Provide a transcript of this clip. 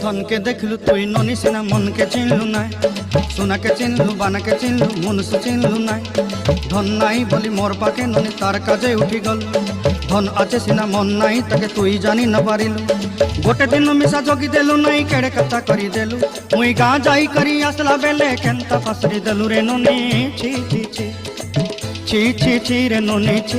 ধনকে দেখলু তুই ননি সিনা মনকে চিনলু নাই, সোনাকে চিনলু বানাকে চিনলু মনুষ্য চিনলু নাই। ধন নাই বলি মোর পাকে ননি তার কাজে উঠি গল, ধন আছে সিনা মন নাই তাকে তুই জানি না পারিলু। গোটে দিন মিশা জগি দেলু নাই কেড়ে কথা করি দেলু, মুই গাঁ যাই করি আসলা বেলে কেনতা ফাসরি দেলু রে ননি। ছি ছি ছি ছি ছি ছি রে ননি ছি।